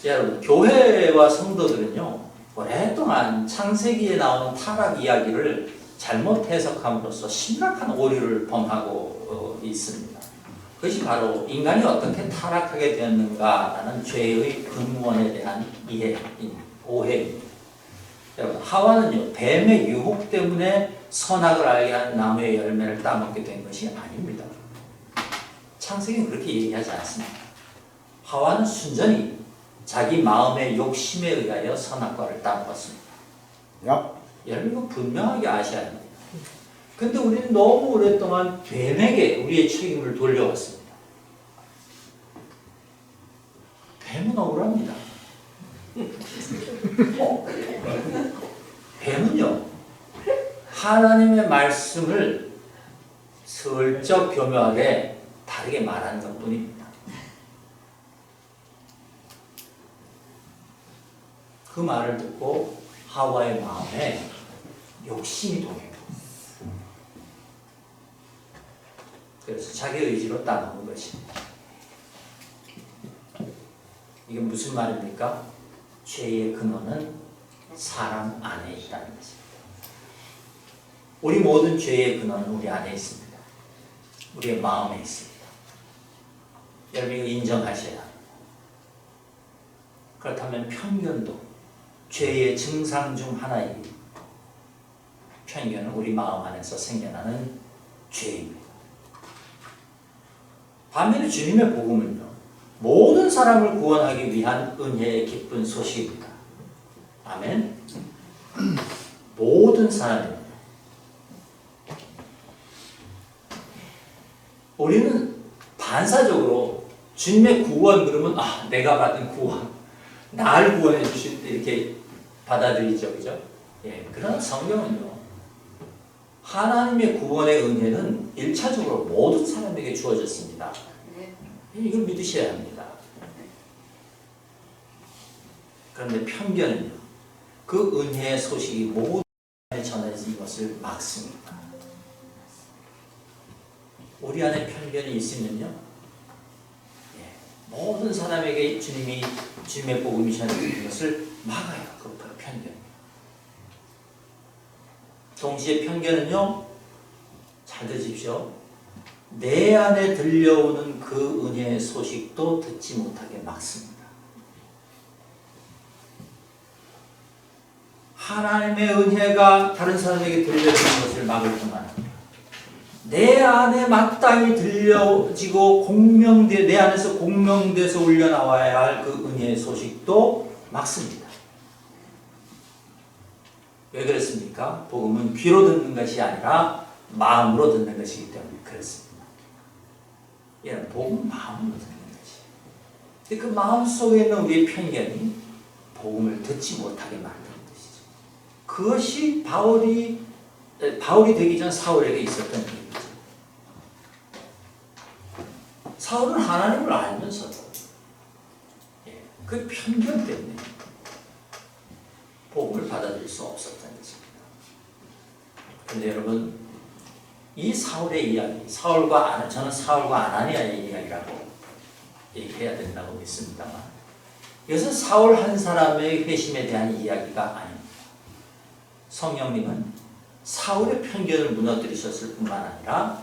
Speaker 1: 여러분, 교회와 성도들은요, 오랫동안 창세기에 나오는 타락 이야기를 잘못 해석함으로써 심각한 오류를 범하고 있습니다. 그것이 바로 인간이 어떻게 타락하게 되었는가라는 죄의 근원에 대한 오해입니다. 여러분, 하와는요, 뱀의 유혹 때문에 선악을 알게 하는 나무의 열매를 따먹게 된 것이 아닙니다. 창세기는 그렇게 얘기하지 않습니다. 하와는 순전히 자기 마음의 욕심에 의하여 선악과를 따먹었습니다. 여러분, 이거 분명하게 아셔야 합니다. 근데 우리는 너무 오랫동안 뱀에게 우리의 책임을 돌려왔습니다. 뱀은 억울합니다. 뱀은요, 하나님의 말씀을 슬쩍 교묘하게 다르게 말하는 것 뿐입니다. 그 말을 듣고 하와의 마음에 욕심이 동해요. 그래서 자기 의지로 따먹은 것입니다. 이게 무슨 말입니까? 죄의 근원은 사람 안에 있다는 것입니다. 우리 모든 죄의 근원은 우리 안에 있습니다. 우리의 마음에 있습니다. 여러분, 이거 인정하셔야 합니다. 그렇다면 편견도 죄의 증상 중 하나입니다. 편견은 우리 마음 안에서 생겨나는 죄입니다. 반면에 주님의 복음은요, 모든 사람을 구원하기 위한 은혜의 기쁜 소식입니다. 아멘. 모든 사람입니다. 우리는 반사적으로 주님의 구원 그러면 내가 받은 구원, 나를 구원해 주실 때 이렇게 받아들이죠, 그죠? 예, 그러나 성경은요, 하나님의 구원의 은혜는 1차적으로 모든 사람에게 주어졌습니다. 이걸 믿으셔야 합니다. 그런데 편견은요, 그 은혜의 소식이 모든 사람에 전해진 것을 막습니다. 우리 안에 편견이 있으면요, 모든 사람에게 주님의 복음이 전해지는 것을 막아요. 그 편견. 동시에 편견은요, 잘 드십시오. 내 안에 들려오는 그 은혜의 소식도 듣지 못하게 막습니다. 하나님의 은혜가 다른 사람에게 들려지는 것을 막을 뿐만 아니라 내 안에 마땅히 들려지고 내 안에서 공명돼서 울려나와야 할 그 은혜의 소식도 막습니다. 왜 그렇습니까? 복음은 귀로 듣는 것이 아니라 마음으로 듣는 것이기 때문에 그렇습니다. 얘는 복음 마음으로 듣는 것이. 근데 그 마음 속에 있는 우리의 편견이 복음을 듣지 못하게 만드는 것이죠. 그것이 바울이 되기 전 사울에게 있었던 일이죠. 사울은 하나님을 알면서도 그 편견 때문에 복음을 받아들일 수 없었던 것입니다. 그런데 여러분, 이 사울의 이야기, 저는 사울과 아나니아의 이야기라고 얘기해야 된다고 믿습니다만, 이것은 사울 한 사람의 회심에 대한 이야기가 아닙니다. 성령님은 사울의 편견을 무너뜨리셨을 뿐만 아니라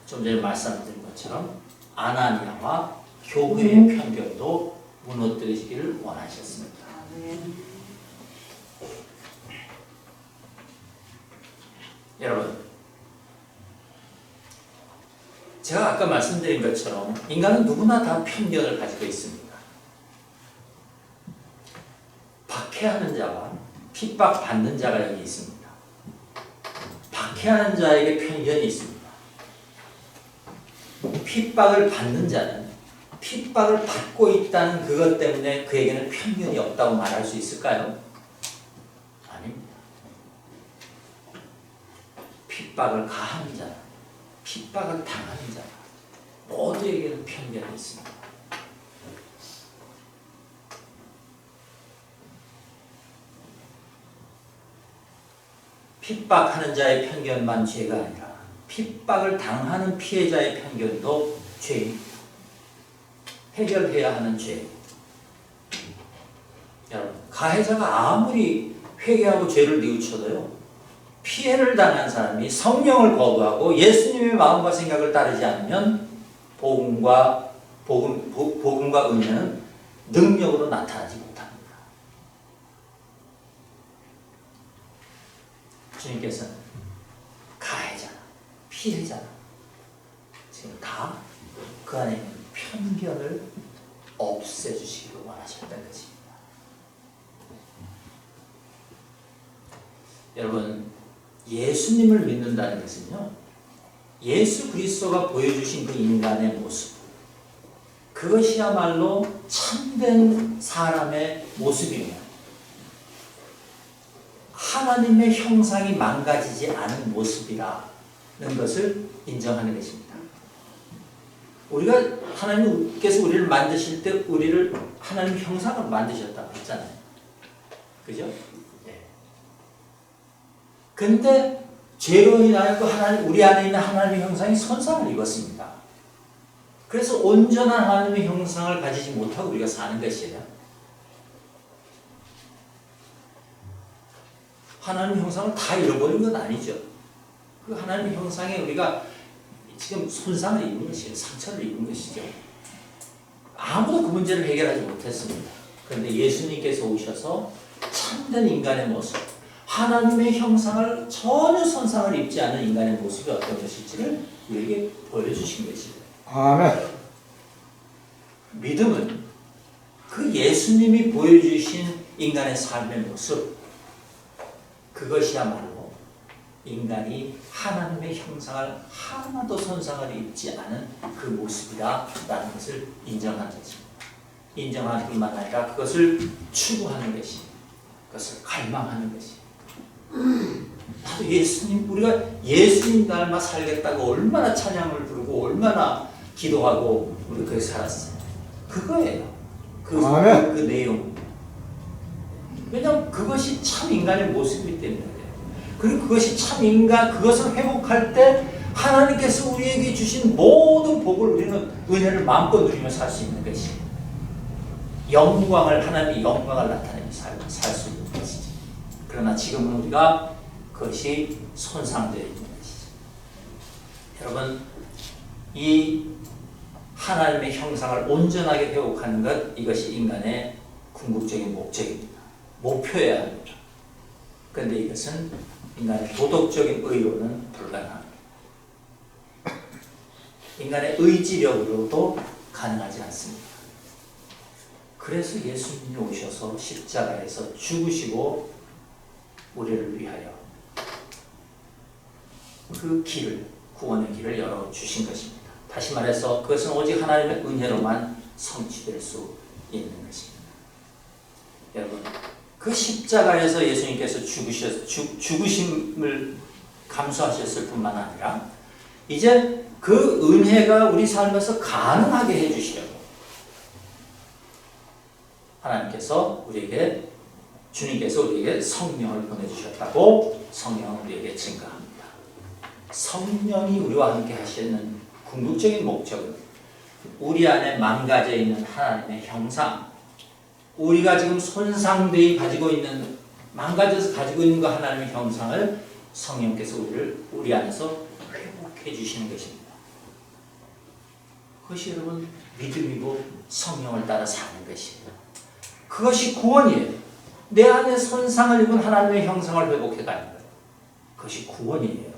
Speaker 1: 좀 전에 말씀드린 것처럼 아나니아와 교회의 편견도 무너뜨리시기를 원하셨습니다. 여러분, 제가 아까 말씀드린 것처럼 인간은 누구나 다 편견을 가지고 있습니다. 박해하는 자와 핍박받는 자가 여기 있습니다. 박해하는 자에게 편견이 있습니다. 핍박을 받는 자는 핍박을 받고 있다는 그것 때문에 그에게는 편견이 없다고 말할 수 있을까요? 아닙니다. 핍박을 가하는 자, 핍박을 당하는 자 모두에게는 편견이 있습니다. 핍박하는 자의 편견만 죄가 아니라 핍박을 당하는 피해자의 편견도 죄입니다. 해결해야 하는 죄. 여러분, 가해자가 아무리 회개하고 죄를 뉘우쳐도요, 피해를 당한 사람이 성령을 거부하고 예수님의 마음과 생각을 따르지 않으면 복음과 은혜는 능력으로 나타나지 못합니다. 주님께서는 가해자나 피해자나 지금 다 그 안에 있는 편견을 없애주시기를 원하셨다는 것입니다. 여러분, 예수님을 믿는다는 것은요, 예수 그리스도가 보여주신 그 인간의 모습, 그것이야말로 참된 사람의 모습이며 하나님의 형상이 망가지지 않은 모습이라는 것을 인정하는 것입니다. 우리가 하나님께서 우리를 만드실 때 우리를 하나님 형상으로 만드셨다고 했잖아요. 그죠? 네. 근데 죄로 인하여 우리 안에 있는 하나님의 형상이 손상을 입었습니다. 그래서 온전한 하나님의 형상을 가지지 못하고 우리가 사는 것이에요. 하나님의 형상을 다 잃어버린 건 아니죠. 그 하나님의 형상에 우리가 지금 손상을 입은 것이에요. 상처를 입은 것이죠. 아무도 그 문제를 해결하지 못했습니다. 그런데 예수님께서 오셔서 참된 인간의 모습, 하나님의 형상을 전혀 손상을 입지 않은 인간의 모습이 어떤 것일지를 우리에게 보여주신 것입니다.
Speaker 3: 아멘.
Speaker 1: 믿음은 그 예수님이 보여주신 인간의 삶의 모습, 그것이야말로 인간이 하나님의 형상을 하나도 손상을 입지 않은 그 모습이다라는 것을 인정하는 것입니다. 인정하는 뿐만 아니라 그것을 추구하는 것이, 그것을 갈망하는 것이. 나도 우리가 예수님 닮아 살겠다고 얼마나 찬양을 부르고 얼마나 기도하고 우리 그렇게 살았어요. 그거예요. 그 내용. 왜냐하면 그것이 참 인간의 모습이기 때문에. 그리고 그것이 참 그것을 회복할 때 하나님께서 우리에게 주신 모든 복을 우리는 은혜를 마음껏 누리며 살 수 있는 것이 하나님의 영광을 나타내며 살 수 있는 것이지. 그러나 지금은 우리가 그것이 손상되어 있는 것이죠. 여러분, 이 하나님의 형상을 온전하게 회복하는 것, 이것이 인간의 궁극적인 목적입니다. 목표여야 합니다. 그런데 이것은 인간의 도덕적인 의로는 불가능합니다. 인간의 의지력으로도 가능하지 않습니다. 그래서 예수님이 오셔서 십자가에서 죽으시고 우리를 위하여 그 길을, 구원의 길을 열어주신 것입니다. 다시 말해서 그것은 오직 하나님의 은혜로만 성취될 수 있는 것입니다. 여러분, 그 십자가에서 예수님께서 죽으심을 감수하셨을 뿐만 아니라 이제 그 은혜가 우리 삶에서 가능하게 해주시려고 하나님께서 주님께서 우리에게 성령을 보내주셨다고 성령은 우리에게 증거합니다. 성령이 우리와 함께 하시는 궁극적인 목적은 우리 안에 망가져 있는 하나님의 형상, 우리가 지금 손상되어 망가져서 가지고 있는 그 하나님의 형상을 성령께서 우리 안에서 회복해 주시는 것입니다. 그것이 여러분 믿음이고 성령을 따라 사는 것이에요. 그것이 구원이에요. 내 안에 손상을 입은 하나님의 형상을 회복해 가는 거예요. 그것이 구원이에요.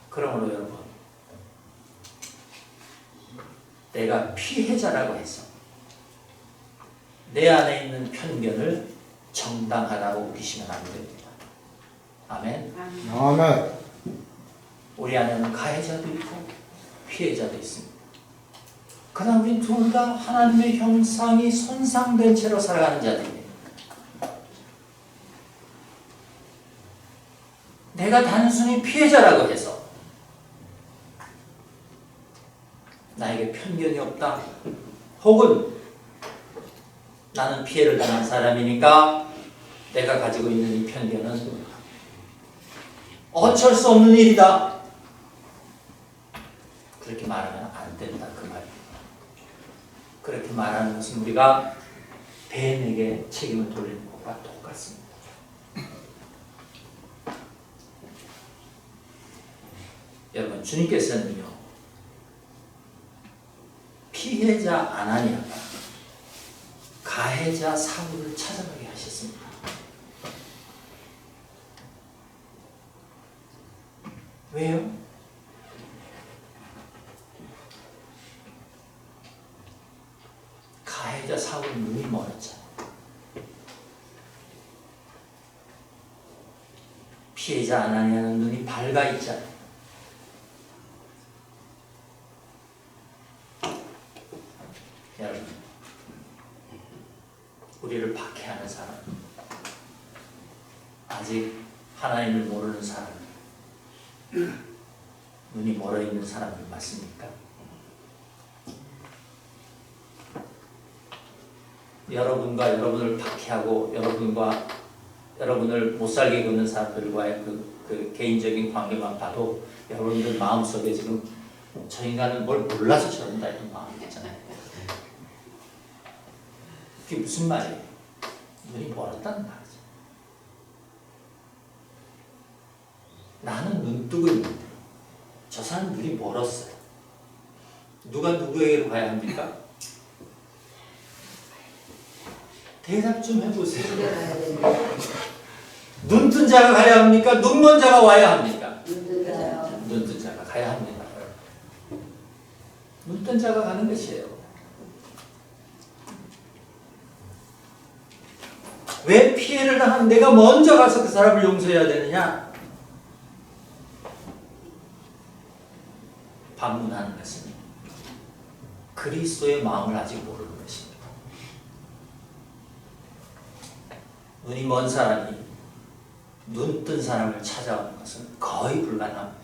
Speaker 1: 그러므로 여러분, 내가 피해자라고 해서 내 안에 있는 편견을 정당하다고 우기시면 안 됩니다. 아멘.
Speaker 3: 아멘.
Speaker 1: 우리 안에는 가해자도 있고 피해자도 있습니다. 그러나 우리 둘 다 하나님의 형상이 손상된 채로 살아가는 자들이에요. 내가 단순히 피해자라고 해서 나에게 편견이 없다, 혹은 나는 피해를 당한 사람이니까 내가 가지고 있는 이 편견은 어쩔 수 없는 일이다, 그렇게 말하면 안 된다, 그 말입니다. 그렇게 말하는 것은 우리가 뱀에게 책임을 돌리는 것과 똑같습니다. 여러분, 주님께서는요, 피해자 아나니아가 가해자 사울을 찾아가게 하셨습니다. 왜요? 가해자 사울은 눈이 멀었잖아요. 피해자 아나니아는 눈이 밝아 있잖아요. 여러분, 우리를 박해하는 사람, 아직 하나님을 모르는 사람, 눈이 멀어 있는 사람들 맞습니까? 여러분과 여러분을 박해하고 여러분을 못살게 굽는 사람들과의 그 개인적인 관계만 봐도 여러분들 마음속에 지금 저 인간은 뭘 몰라서 저런다 이런 마음이 있잖아요. 그게 무슨 말이에요? 눈이 멀었다는 말이죠. 나는 눈 뜨고 있는데 저 사람은 눈이 멀었어요. 누가 누구에게로 가야 합니까? 대답 좀 해보세요. 눈뜬 자가 가야 합니까? 눈먼 자가 와야 합니까? 눈뜬 자가 가야 합니다. 눈뜬 자가 가는 것이에요. 왜 피해를 당한 내가 먼저 가서 그 사람을 용서해야 되느냐? 반문하는 것은 그리스도의 마음을 아직 모르는 것입니다. 눈이 먼 사람이 눈뜬 사람을 찾아오는 것은 거의 불가능합니다.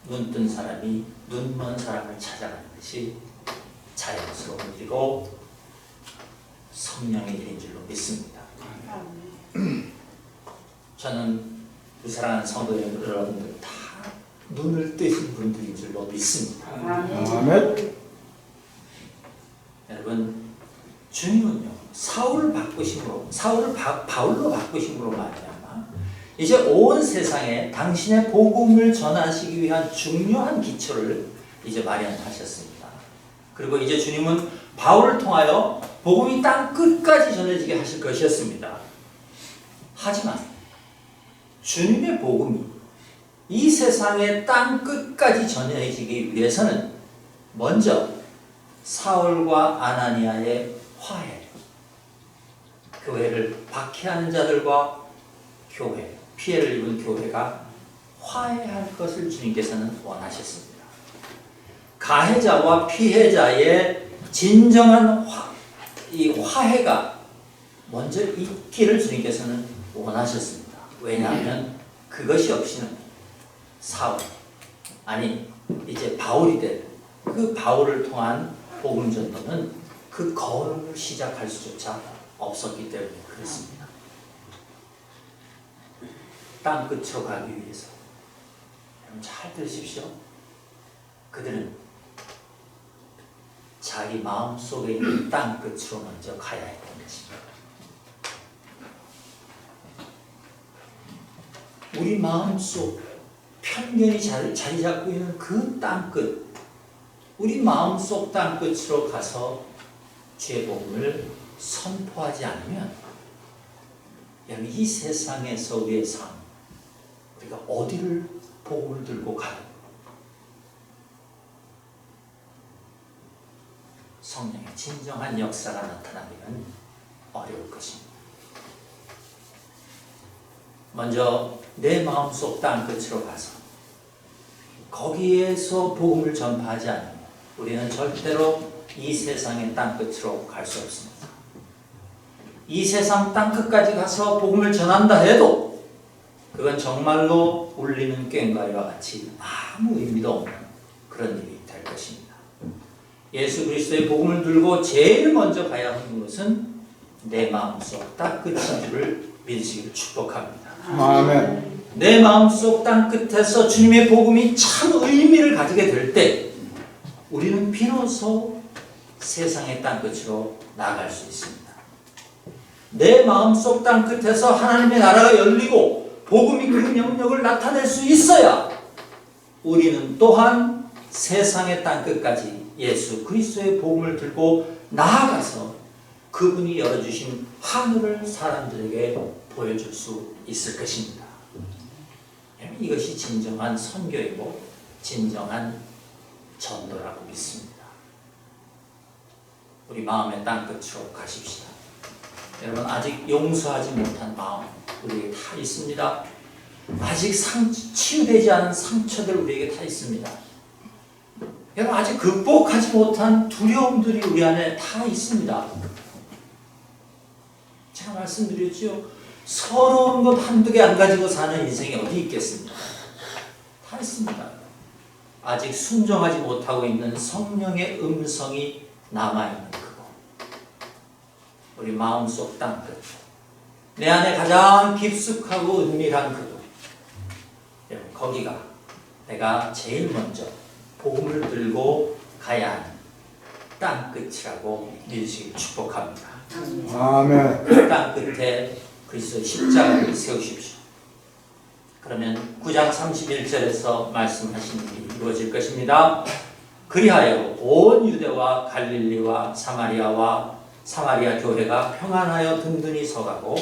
Speaker 1: 눈뜬 사람이 눈먼 사람을 찾아가는 것이 자연스러운 일이고 성령의 일인 줄로 믿습니다. 저는 그 사랑하는 성도 여러분들 다 눈을 뜨신 분들인 줄로 믿습니다.
Speaker 3: 아멘.
Speaker 1: 여러분, 주님은요, 사울을 바울로 바꾸심으로 말미암아 이제 온 세상에 당신의 복음을 전하시기 위한 중요한 기초를 이제 마련하셨습니다. 그리고 이제 주님은 바울을 통하여 복음이 땅 끝까지 전해지게 하실 것이었습니다. 하지만 주님의 복음이 이 세상의 땅 끝까지 전해지기 위해서는 먼저 사울과 아나니아의 화해, 교회를 박해하는 자들과 교회, 피해를 입은 교회가 화해할 것을 주님께서는 원하셨습니다. 가해자와 피해자의 진정한 이 화해가 먼저 있기를 주님께서는 원하셨습니다. 왜냐하면 그것이 없이는 사울, 아니 이제 바울이 될 그 바울을 통한 복음 전도는 그 걸음을 시작할 수조차 없었기 때문에 그렇습니다. 땅 끝으로 가기 위해서 여러분 잘 들으십시오. 그들은 자기 마음속에 있는 땅 끝으로 먼저 가야 했던 것입니다. 우리 마음속 편견이 자리 잡고 있는 그 땅끝, 우리 마음속 땅끝으로 가서 주의 복음을 선포하지 않으면 여러분 이 세상에서 우리의 삶, 우리가 어디를 복음을 들고 가요? 성령의 진정한 역사가 나타나기는 어려울 것입니다. 먼저 내 마음속 땅끝으로 가서 거기에서 복음을 전파하지 않으면 우리는 절대로 이 세상의 땅끝으로 갈 수 없습니다. 이 세상 땅끝까지 가서 복음을 전한다 해도 그건 정말로 울리는 꽹과리와 같이 아무 의미도 없는 그런 일이 될 것입니다. 예수 그리스도의 복음을 들고 제일 먼저 가야 하는 것은 내 마음속 땅끝인 줄을 믿으시기를 축복합니다.
Speaker 3: 아멘.
Speaker 1: 내 마음속 땅끝에서 주님의 복음이 참 의미를 가지게 될 때 우리는 비로소 세상의 땅끝으로 나아갈 수 있습니다. 내 마음속 땅끝에서 하나님의 나라가 열리고 복음이 그 영역을 나타낼 수 있어야 우리는 또한 세상의 땅끝까지 예수 그리스도의 복음을 들고 나아가서 그분이 열어주신 하늘을 사람들에게 보여줄 수 있을 것입니다. 이것이 진정한 선교이고 진정한 전도라고 믿습니다. 우리 마음의 땅끝으로 가십시다. 여러분 아직 용서하지 못한 마음 우리에게 다 있습니다. 아직 치유되지 않은 상처들 우리에게 다 있습니다. 여러분 아직 극복하지 못한 두려움들이 우리 안에 다 있습니다. 제가 말씀드렸죠. 서러운 것 한두 개 안 가지고 사는 인생이 어디 있겠습니까? 다 있습니다. 아직 순종하지 못하고 있는 성령의 음성이 남아있는 그곳, 우리 마음속 땅끝, 내 안에 가장 깊숙하고 은밀한 그곳, 여러분 거기가 내가 제일 먼저 복음을 들고 가야 하는 땅끝이라고 믿으시길 축복합니다.
Speaker 3: 아멘.
Speaker 1: 그 땅끝에 그리스도의 십자가를 세우십시오. 그러면 9장 31절에서 말씀하신 일이 이루어질 것입니다. 그리하여 온 유대와 갈릴리와 사마리아 교회가 평안하여 든든히 서가고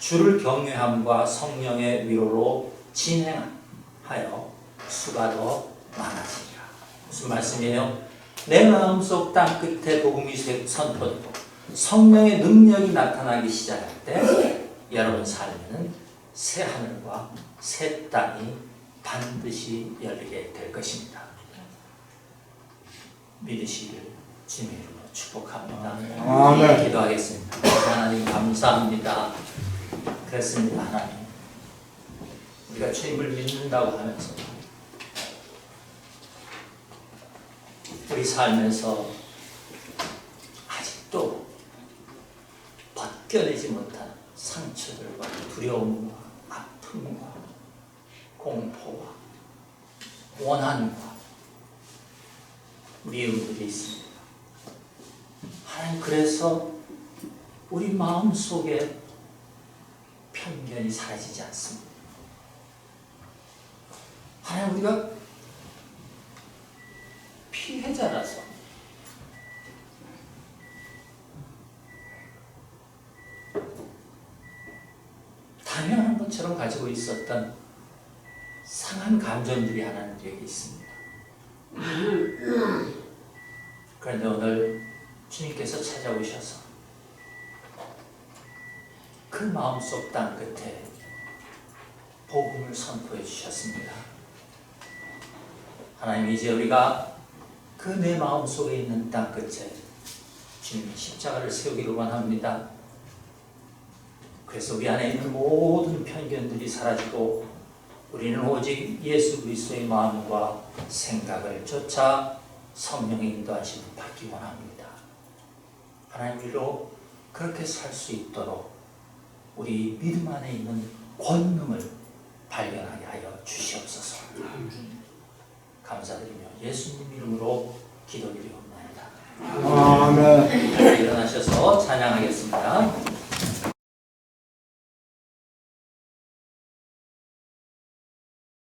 Speaker 1: 주를 경외함과 성령의 위로로 진행하여 수가 더 많아지리라. 무슨 말씀이에요? 내 마음속 땅끝에 복음이 선포되고 성령의 능력이 나타나기 시작할 때 여러분 삶에는 새 하늘과 새 땅이 반드시 열리게 될 것입니다. 믿으시길 주님의 이름으로 축복합니다.
Speaker 3: 아멘.
Speaker 1: 기도하겠습니다. 하나님 감사합니다. 그렇습니다. 하나님 우리가 주님을 믿는다고 하면서 우리 삶에서 아직도 벗겨내지 못한 상처들과 두려움과 아픔과 공포와 원한과 미움들이 있습니다. 하나님 그래서 우리 마음속에 편견이 사라지지 않습니다. 하나님 우리가 피해자라서 당연한 것처럼 가지고 있었던 상한 감정들이 하나님에게 있습니다. 그런데 오늘 주님께서 찾아오셔서 그 마음속 땅 끝에 복음을 선포해 주셨습니다. 하나님, 이제 우리가 그 내 마음속에 있는 땅 끝에 주님의 십자가를 세우기를 원합니다. 그래서 우리 안에 있는 모든 편견들이 사라지고 우리는 오직 예수 그리스도의 마음과 생각을 쫓아 성령의 인도하심을 받기 원합니다. 하나님, 우리로 그렇게 살 수 있도록 우리 믿음 안에 있는 권능을 발견하게 하여 주시옵소서. 감사드리며 예수님 이름으로 기도드립니다.